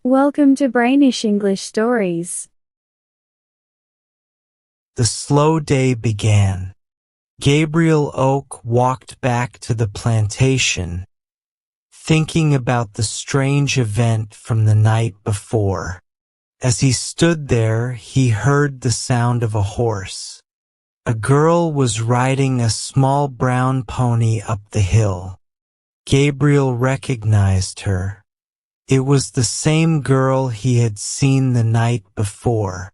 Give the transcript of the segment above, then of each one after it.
Welcome to Brainish English Stories. The slow day began. Gabriel Oak walked back to the plantation, thinking about the strange event from the night before. As he stood there, he heard the sound of a horse. A girl was riding a small brown pony up the hill. Gabriel recognized her. It was the same girl he had seen the night before.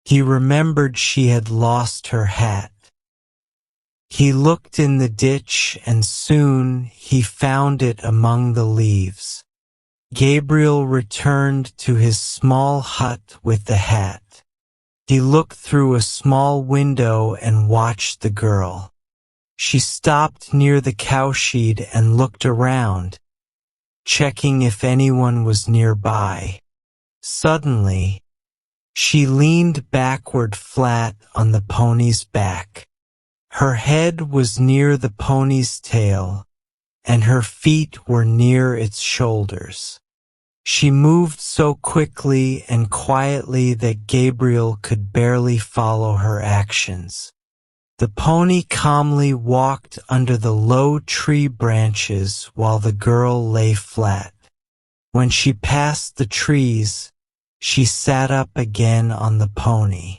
He remembered she had lost her hat. He looked in the ditch and soon he found it among the leaves. Gabriel returned to his small hut with the hat. He looked through a small window and watched the girl. She stopped near the cowshed and looked around, checking if anyone was nearby. Suddenly, she leaned backward flat on the pony's back. Her head was near the pony's tail, and her feet were near its shoulders. She moved so quickly and quietly that Gabriel could barely follow her actions. The pony calmly walked under the low tree branches while the girl lay flat. When she passed the trees, she sat up again on the pony.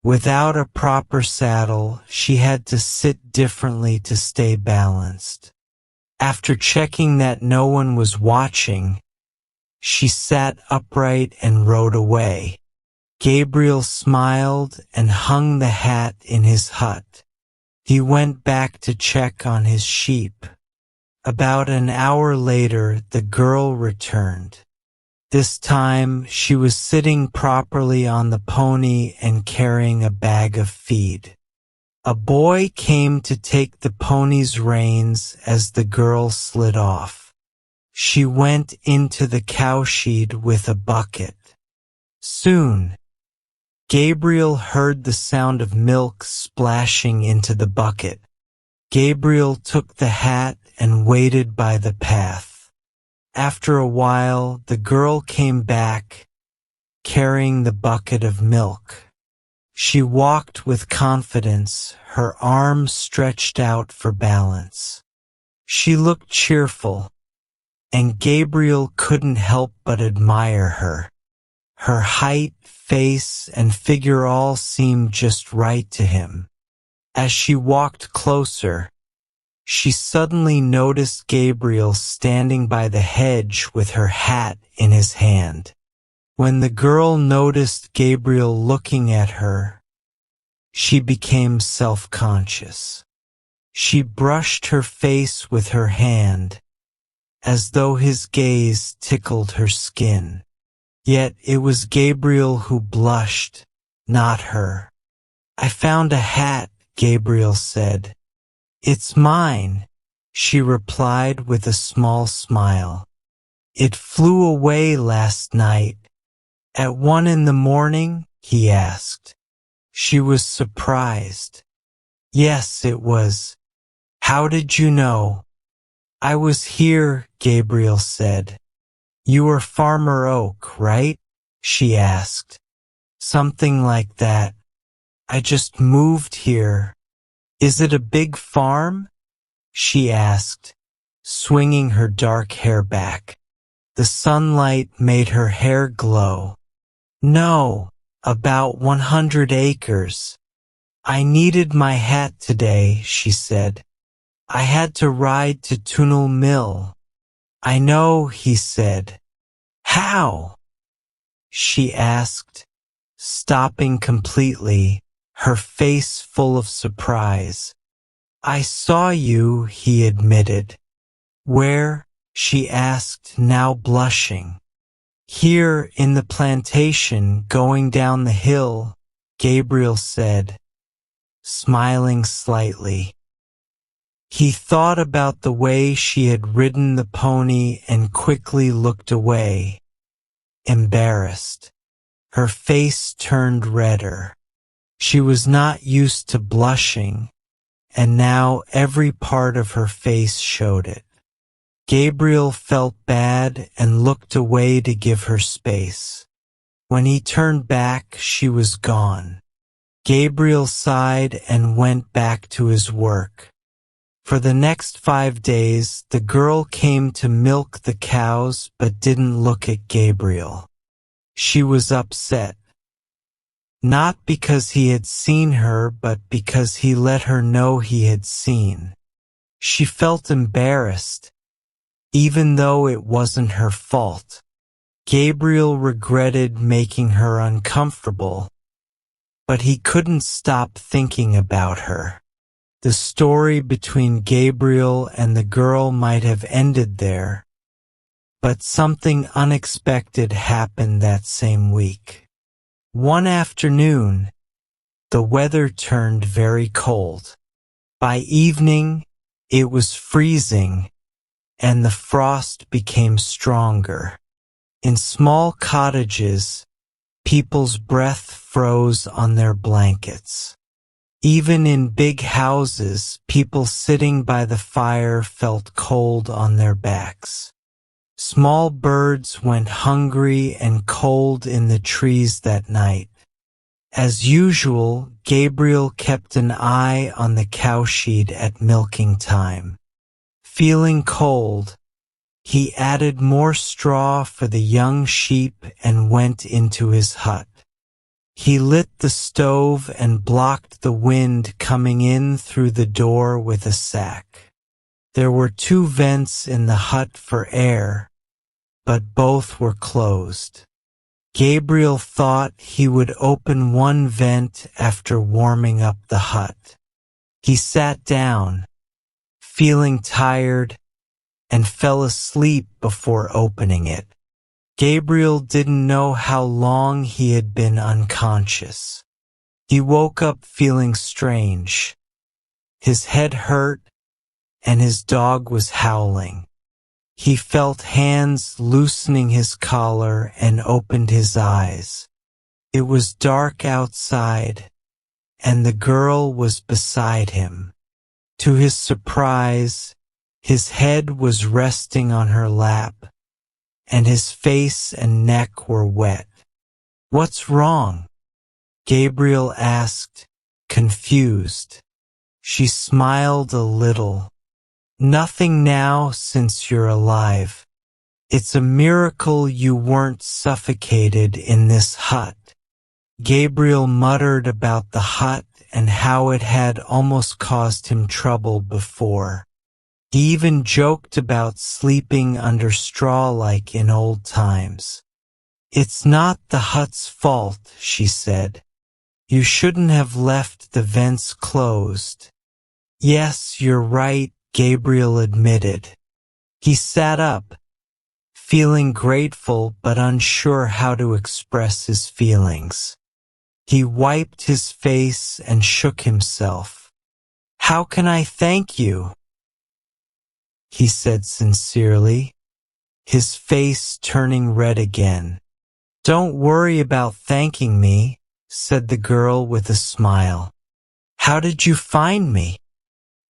Without a proper saddle, she had to sit differently to stay balanced. After checking that no one was watching, she sat upright and rode away. Gabriel smiled and hung the hat in his hut. He went back to check on his sheep. About an hour later, the girl returned. This time, she was sitting properly on the pony and carrying a bag of feed. A boy came to take the pony's reins as the girl slid off. She went into the cowshed with a bucket. Soon, Gabriel heard the sound of milk splashing into the bucket. Gabriel took the hat and waited by the path. After a while, the girl came back, carrying the bucket of milk. She walked with confidence, her arms stretched out for balance. She looked cheerful, and Gabriel couldn't help but admire her. Her height, face, and figure all seemed just right to him. As she walked closer, she suddenly noticed Gabriel standing by the hedge with her hat in his hand. When the girl noticed Gabriel looking at her, she became self-conscious. She brushed her face with her hand, as though his gaze tickled her skin. Yet it was Gabriel who blushed, not her. "I found a hat," Gabriel said. "It's mine," she replied with a small smile. "It flew away last night. At 1 in the morning?" he asked. She was surprised. "Yes, it was. How did you know?" "I was here," Gabriel said. "You are Farmer Oak, right?" she asked. "Something like that. I just moved here." "Is it a big farm?" she asked, swinging her dark hair back. The sunlight made her hair glow. "No, about 100 acres. I needed my hat today," she said. "I had to ride to Tunnel Mill." "I know," he said. "How?" she asked, stopping completely, her face full of surprise. "I saw you," he admitted. "Where?" she asked, now blushing. "Here in the plantation, going down the hill," Gabriel said, smiling slightly. He thought about the way she had ridden the pony and quickly looked away, embarrassed. Her face turned redder. She was not used to blushing, and now every part of her face showed it. Gabriel felt bad and looked away to give her space. When he turned back, she was gone. Gabriel sighed and went back to his work. For the next 5 days, the girl came to milk the cows but didn't look at Gabriel. She was upset. Not because he had seen her, but because he let her know he had seen. She felt embarrassed, even though it wasn't her fault. Gabriel regretted making her uncomfortable, but he couldn't stop thinking about her. The story between Gabriel and the girl might have ended there, but something unexpected happened that same week. One afternoon, the weather turned very cold. By evening, it was freezing, and the frost became stronger. In small cottages, people's breath froze on their blankets. Even in big houses, people sitting by the fire felt cold on their backs. Small birds went hungry and cold in the trees that night. As usual, Gabriel kept an eye on the cowshed at milking time. Feeling cold, he added more straw for the young sheep and went into his hut. He lit the stove and blocked the wind coming in through the door with a sack. There were 2 vents in the hut for air, but both were closed. Gabriel thought he would open one vent after warming up the hut. He sat down, feeling tired, and fell asleep before opening it. Gabriel didn't know how long he had been unconscious. He woke up feeling strange. His head hurt, and his dog was howling. He felt hands loosening his collar and opened his eyes. It was dark outside, and the girl was beside him. To his surprise, his head was resting on her lap, and his face and neck were wet. "What's wrong?" Gabriel asked, confused. She smiled a little. "Nothing now since you're alive. It's a miracle you weren't suffocated in this hut." Gabriel muttered about the hut and how it had almost caused him trouble before. He even joked about sleeping under straw like in old times. "It's not the hut's fault," she said. "You shouldn't have left the vents closed." "Yes, you're right," Gabriel admitted. He sat up, feeling grateful but unsure how to express his feelings. He wiped his face and shook himself. "How can I thank you?" he said sincerely, his face turning red again. "Don't worry about thanking me," said the girl with a smile. "How did you find me?"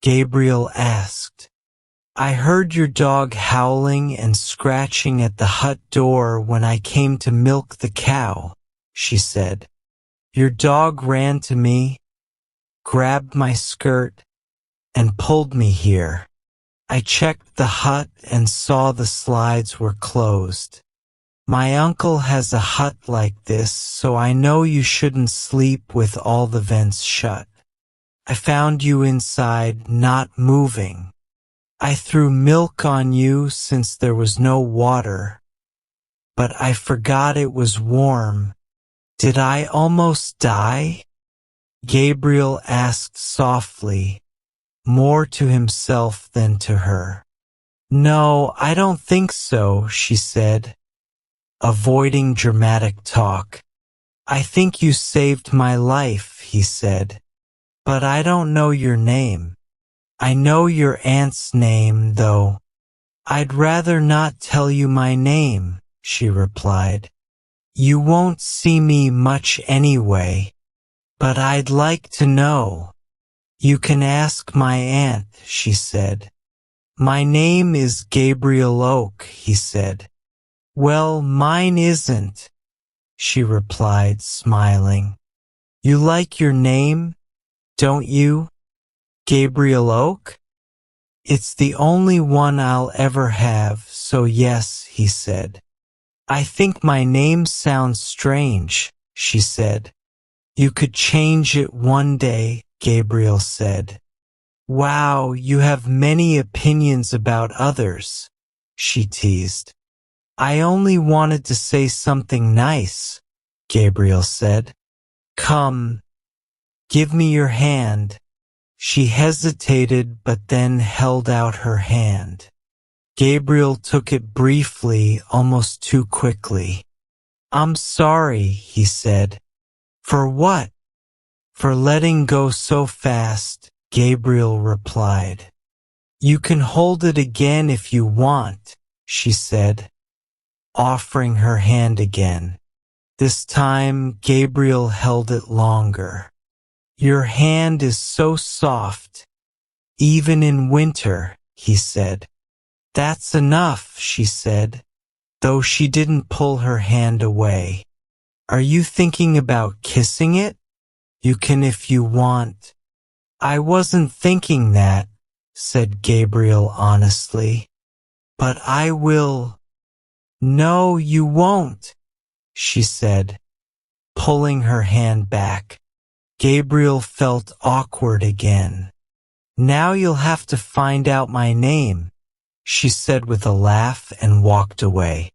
Gabriel asked. "I heard your dog howling and scratching at the hut door when I came to milk the cow," she said. "Your dog ran to me, grabbed my skirt, and pulled me here. I checked the hut and saw the slides were closed. My uncle has a hut like this, so I know you shouldn't sleep with all the vents shut. I found you inside, not moving. I threw milk on you since there was no water, but I forgot it was warm. Did I almost die?" Gabriel asked softly, more to himself than to her. "No, I don't think so," she said, avoiding dramatic talk. "I think you saved my life," he said, "but I don't know your name. I know your aunt's name, though." "I'd rather not tell you my name," she replied. "You won't see me much anyway, but I'd like to know." "You can ask my aunt," she said. My name is Gabriel Oak, he said. Well, mine isn't, she replied, smiling. You like your name, don't you, Gabriel Oak? It's the only one I'll ever have, so yes, he said. I think my name sounds strange, she said. You could change it one day, Gabriel said. Wow, you have many opinions about others, she teased. I only wanted to say something nice, Gabriel said. Come, give me your hand. She hesitated but then held out her hand. Gabriel took it briefly, almost too quickly. I'm sorry, he said. For what? For letting go so fast, Gabriel replied. You can hold it again if you want, she said, offering her hand again. This time, Gabriel held it longer. Your hand is so soft, even in winter, he said. That's enough, she said, though she didn't pull her hand away. Are you thinking about kissing it? You can if you want. I wasn't thinking that, said Gabriel honestly. But I will. No, you won't, she said, pulling her hand back. Gabriel felt awkward again. Now you'll have to find out my name, she said with a laugh and walked away.